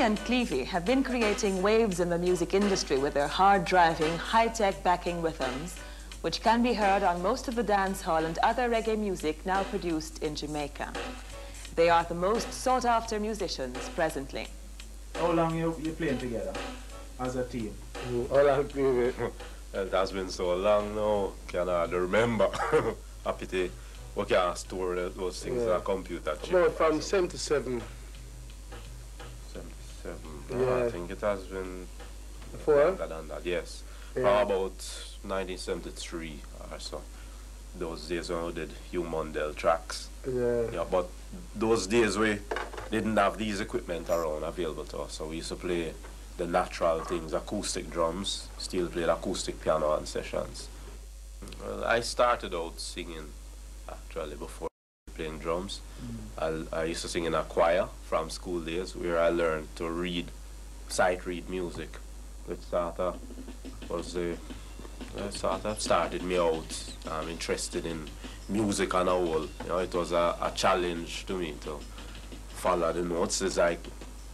and Cleavie have been creating waves in the music industry with their hard-driving, high-tech backing rhythms, which can be heard on most of the dancehall and other reggae music now produced in Jamaica. They are the most sought-after musicians presently. How long you playing together as a team? How long Cleavie? It has been so long now, can hardly remember. A pity we can't store those things on a computer chip. About from 77. 77. Yeah. I think it has been Before? longer than that, yes. Yeah. From about 1973 or so. Those days when we did Hugh Mundell tracks. Yeah. But those days we didn't have these equipment around available to us, so we used to play the natural things, acoustic drums. Still played acoustic piano on sessions. Well, I started out singing actually before playing drums. I used to sing in a choir from school days where I learned to sight read music, which sort of started me out interested in music on a whole. You know, it was a challenge to me to follow the notes. It's like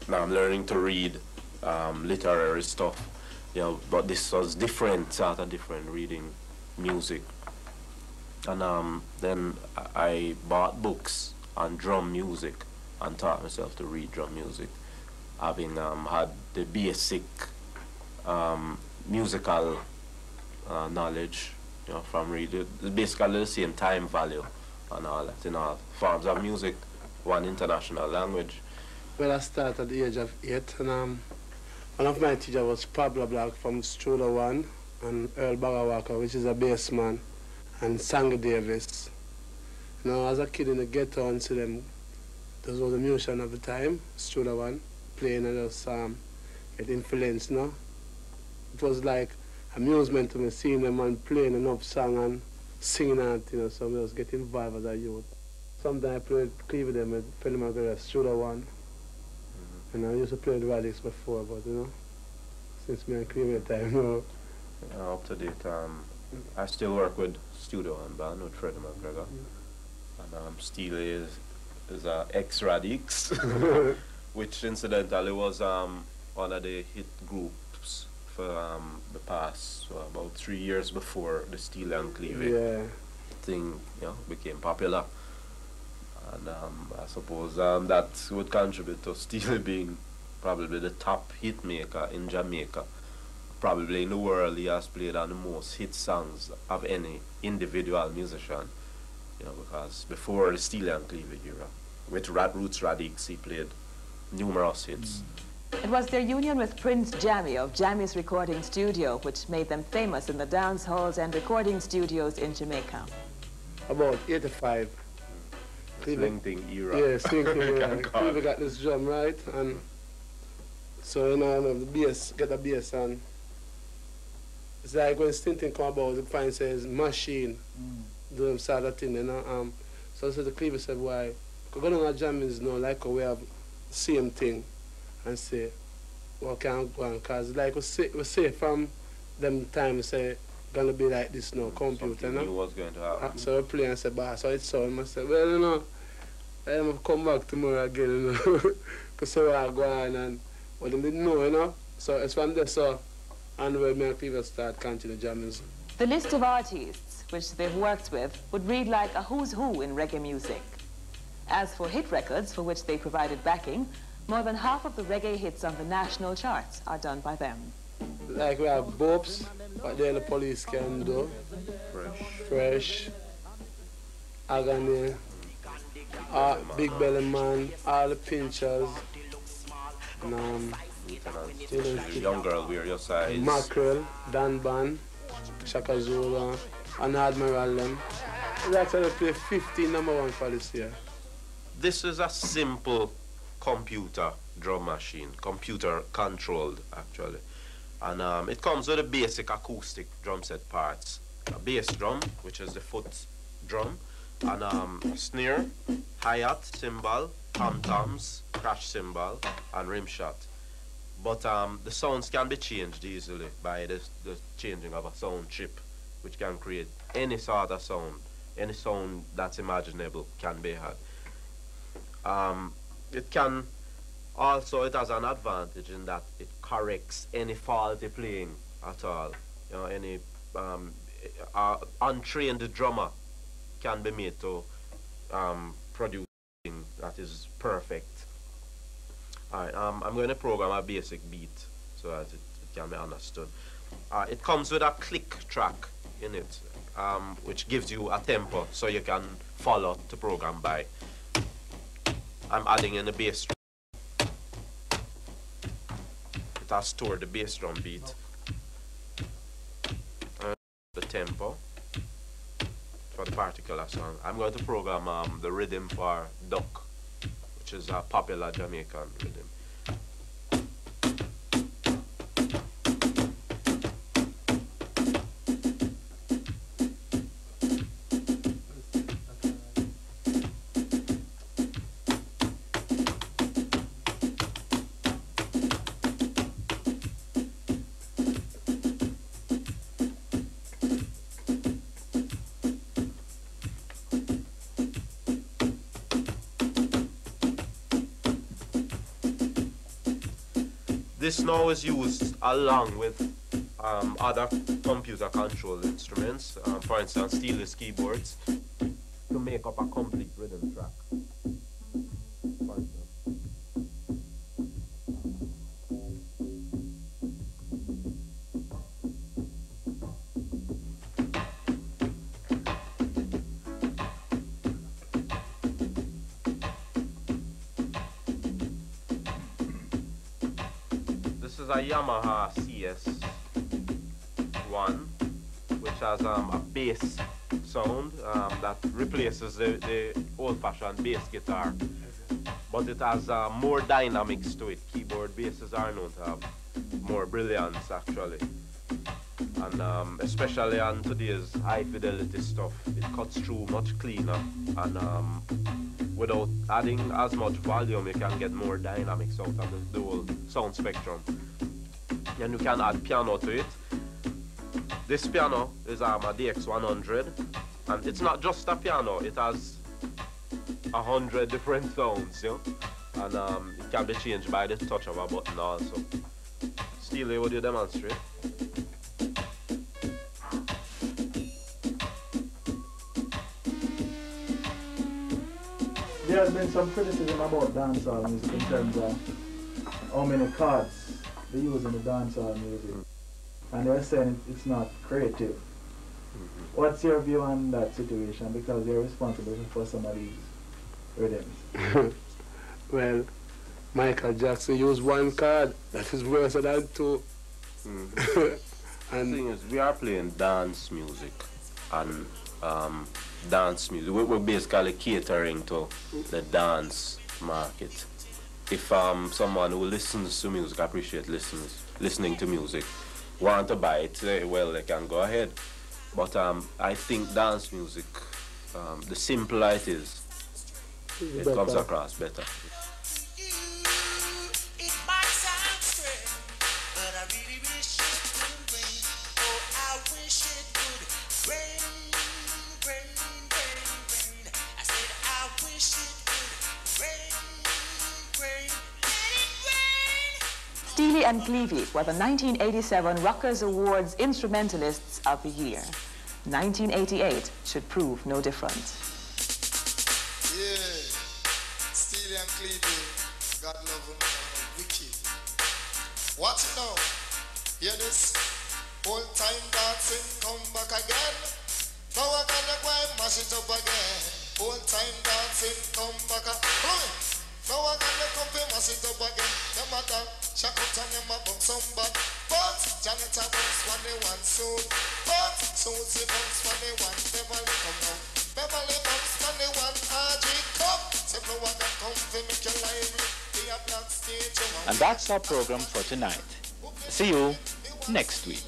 now I'm learning to read literary stuff, you know, but this was different reading music. And then I bought books on drum music and taught myself to read drum music, having had the basic musical knowledge, you know, from reading, basically the same time value and all that in all forms of music, one international language. Well, I started at the age of 8, and one of my teachers was Pablo Black from Studio One, and Earl Bagawaka, which is a bassman, and Sango Davis. You know, as a kid in the ghetto, and see them, those were the musicians of the time, Studio One, playing and just get influenced, you know. It was like amusement to me seeing them and playing enough song and singing and, you know, so I was getting involved as a youth. Sometimes I played Clevy them with Philly McGregor, Studio One. And I used to play the Radix before, but, you know, since me and Clevy time, you know. Up to date, I still work with Studio and band with Freddie McGregor. And Steely is a ex-Radix, which incidentally was one of the hit groups for the past about 3 years before the Steely and Cleavie thing, you know, became popular. And I suppose that would contribute to Steely being probably the top hit maker in Jamaica. Probably in the world, he has played on the most hit songs of any individual musician. You know, because before the Steely and Cleavie era, with Roots Radix, he played numerous hits. It was their union with Prince Jammy of Jammy's Recording Studio which made them famous in the dance halls and recording studios in Jamaica. About 85. Swing thing era. Yeah, swing thing era. Cleavie got this drum right, and so, you know, the bass, get the bass, and it's like when Stinting come about, the find says machine, do them sort of thing, you know. So the Cleavie said, why? Because going on jam is, you know, like we have the same thing, and say, well, can't go on, because like we say from them time, we say, gonna be like this now, computer, you know. What's going to happen. So we play and say, bah, so it's so, I say, well, you know, I'm come back tomorrow again, you know, because so I go on, and well, they didn't know, you know. So it's from there, so, and where me and Cleavie start continue jamming. The list of artists which they've worked with would read like a who's who in reggae music. As for hit records for which they provided backing, more than half of the reggae hits on the national charts are done by them. Like we have Bopes, what the Police can do. Fresh. Agony. Big Belly Man, all the Pinchers. And, Young Girl, We're Your Size. Mackerel, Dan Ban, Shaka Zulu, and Admiral them. We actually play 15 #1 for this year. This is a simple computer drum machine, computer controlled actually. And it comes with the basic acoustic drum set parts. A bass drum, which is the foot drum, and snare, hi-hat, cymbal, tom-toms, crash cymbal, and rim shot. But the sounds can be changed easily by the changing of a sound chip, which can create any sort of sound. Any sound that's imaginable can be had. It can Also, it has an advantage in that it corrects any faulty playing at all. You know, any untrained drummer can be made to produce something that is perfect. Alright, I'm going to program a basic beat so that it can be understood. It comes with a click track in it, which gives you a tempo so you can follow the program by. I'm adding in the bass drum. It has stored the bass drum beat. The tempo for the particular song. I'm going to program the rhythm for Duck, which is a popular Jamaican rhythm. This now is used along with other computer controlled instruments, for instance Steely's keyboards, to make up a complete rhythm track. For instance. This is a Yamaha CS1, which has a bass sound that replaces the old-fashioned bass guitar, but it has more dynamics to it. Keyboard basses are known to have more brilliance actually, and especially on today's high-fidelity stuff, it cuts through much cleaner, and without adding as much volume, you can get more dynamics out of the whole sound spectrum. And you can add piano to it. This piano is a DX100, and it's not just a piano, it has 100 different sounds, you know? And it can be changed by the touch of a button also. Steely, would you demonstrate? There has been some criticism about dancehall music in terms of how many chords they use in the dancehall music, and they're saying it's not creative. What's your view on that situation, because you're responsible for some of these rhythms? Well, Michael Jackson used one chord that is worse than two. And the thing is, we are playing dance music, and dance music, we're basically catering to the dance market. If someone who listens to music, appreciate listening to music, want to buy it, well, they can go ahead. But I think dance music, the simpler it is, it comes across better. Steely and Cleavie were the 1987 Rockers Awards Instrumentalists of the Year. 1988 should prove no different. Yeah, Steely and Cleavie, God love them, wicked. Watch it now, hear this, old time dancing, come back again. Now I gotta go and mash it up again. Old time dancing, come back again. Now I gotta come and mash it up again. Them a dance, shack out and them a bump some bad. But Janet a bounce when they want soon. But Susie bounce when they want Beverly come down. Beverly bounce when they want RG come. Say no one can come to make your library. Be a black stage. And that's our program for tonight. See you next week.